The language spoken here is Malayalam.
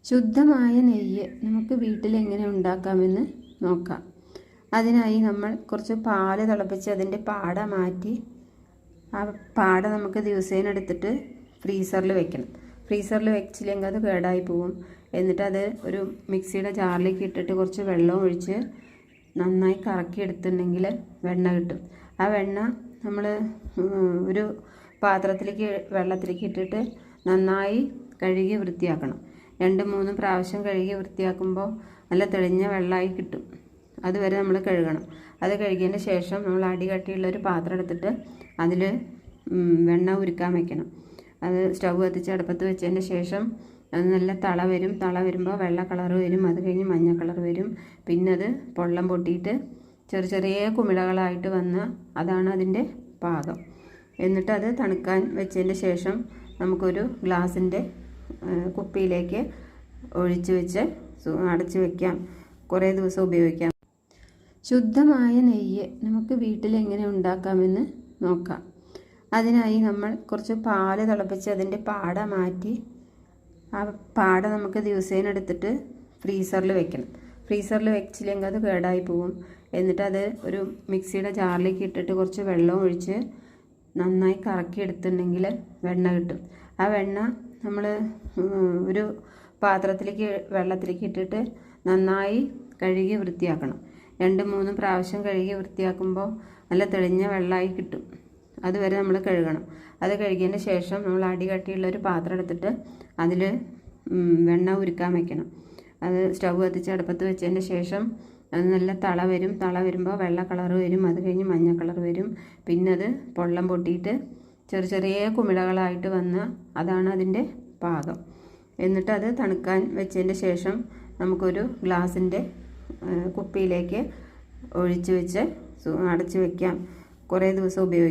ശുദ്ധമായ നെയ്യ് നമുക്ക് വീട്ടിൽ എങ്ങനെ ഉണ്ടാക്കാമെന്ന് നോക്കാം. അതിനായി നമ്മൾ കുറച്ച് പാല് തിളപ്പിച്ച് അതിൻ്റെ പാട മാറ്റി ആ പാട നമുക്ക് ദിവസേന എടുത്തിട്ട് ഫ്രീസറിൽ വെക്കണം. ഫ്രീസറിൽ വെച്ചില്ലെങ്കിൽ അത് കേടായി പോവും. എന്നിട്ട് അത് ഒരു മിക്സിയുടെ ജാറിലേക്ക് ഇട്ടിട്ട് കുറച്ച് വെള്ളം ഒഴിച്ച് നന്നായി കറക്കി എടുത്തിട്ടുണ്ടെങ്കിൽ വെണ്ണ കിട്ടും. ആ വെണ്ണ നമ്മൾ ഒരു പാത്രത്തിലേക്ക് വെള്ളത്തിലേക്ക് ഇട്ടിട്ട് നന്നായി കഴുകി വൃത്തിയാക്കണം. 2-3 പ്രാവശ്യം കഴുകി വൃത്തിയാക്കുമ്പോൾ നല്ല തെളിഞ്ഞ വെള്ളമായി കിട്ടും. അതുവരെ നമ്മൾ കഴുകണം. അത് കഴുകിയതിന് ശേഷം നമ്മൾ അടികട്ടിയുള്ളൊരു പാത്രം എടുത്തിട്ട് അതിൽ വെണ്ണ ഉരുക്കാൻ വെക്കണം. അത് സ്റ്റൗ കത്തിച്ച് അടുപ്പത്ത് വെച്ചതിന് ശേഷം അത് നല്ല തള വരും. തള വരുമ്പോൾ വെള്ള കളർ വരും. അത് കഴിഞ്ഞ് മഞ്ഞ കളർ വരും. പിന്നെ അത് പൊള്ളം പൊട്ടിയിട്ട് ചെറിയ കുമിളകളായിട്ട് വന്ന് അതാണ് അതിൻ്റെ പാകം. എന്നിട്ട് അത് തണുക്കാൻ വെച്ചതിന് ശേഷം നമുക്കൊരു ഗ്ലാസിൻ്റെ കുപ്പിയിലേക്ക് ഒഴിച്ച് വെച്ച് അടച്ച് വയ്ക്കാം. കുറേ ദിവസം ഉപയോഗിക്കാം. ശുദ്ധമായ നെയ്യ് നമുക്ക് വീട്ടിൽ എങ്ങനെ ഉണ്ടാക്കാമെന്ന് നോക്കാം. അതിനായി നമ്മൾ കുറച്ച് പാല് തിളപ്പിച്ച് അതിൻ്റെ പാട മാറ്റി ആ പാട നമുക്ക് ദിവസേന എടുത്തിട്ട് ഫ്രീസറിൽ വെക്കണം. ഫ്രീസറിൽ വെച്ചില്ലെങ്കിൽ അത് കേടായി പോവും. എന്നിട്ട് അത് ഒരു മിക്സിയുടെ ജാറിലേക്ക് ഇട്ടിട്ട് കുറച്ച് വെള്ളം ഒഴിച്ച് നന്നായി കറക്കി എടുത്തിട്ടുണ്ടെങ്കിൽ വെണ്ണ കിട്ടും. ആ വെണ്ണ നമ്മൾ ഒരു പാത്രത്തിലേക്ക് വെള്ളത്തിലേക്ക് ഇട്ടിട്ട് നന്നായി കഴുകി വൃത്തിയാക്കണം. 2-3 പ്രാവശ്യം കഴുകി വൃത്തിയാക്കുമ്പോൾ നല്ല തെളിഞ്ഞ വെള്ളമായി കിട്ടും. അതുവരെ നമ്മൾ കഴുകണം. അത് കഴുകിയതിന് ശേഷം നമ്മൾ അടികട്ടിയുള്ളൊരു പാത്രം എടുത്തിട്ട് അതിൽ വെണ്ണ ഉരുക്കാൻ വെക്കണം. അത് സ്റ്റൗ കത്തിച്ച് അടുപ്പത്ത് വെച്ചതിന് ശേഷം അത് നല്ല തള വരും. തള വരുമ്പോൾ വെള്ള കളർ വരും. അത് കഴിഞ്ഞ് മഞ്ഞ കളർ വരും. പിന്നെ അത് പൊള്ളം പൊട്ടിയിട്ട് ചെറിയ കുമിളകളായിട്ട് വന്ന് അതാണ് അതിൻ്റെ പാകം. എന്നിട്ട് അത് തണുക്കാൻ വെച്ചതിന് ശേഷം നമുക്കൊരു ഗ്ലാസിൻ്റെ കുപ്പിയിലേക്ക് ഒഴിച്ച് വെച്ച് അടച്ച് വയ്ക്കാം. കുറേ ദിവസം ഉപയോഗിക്കാം.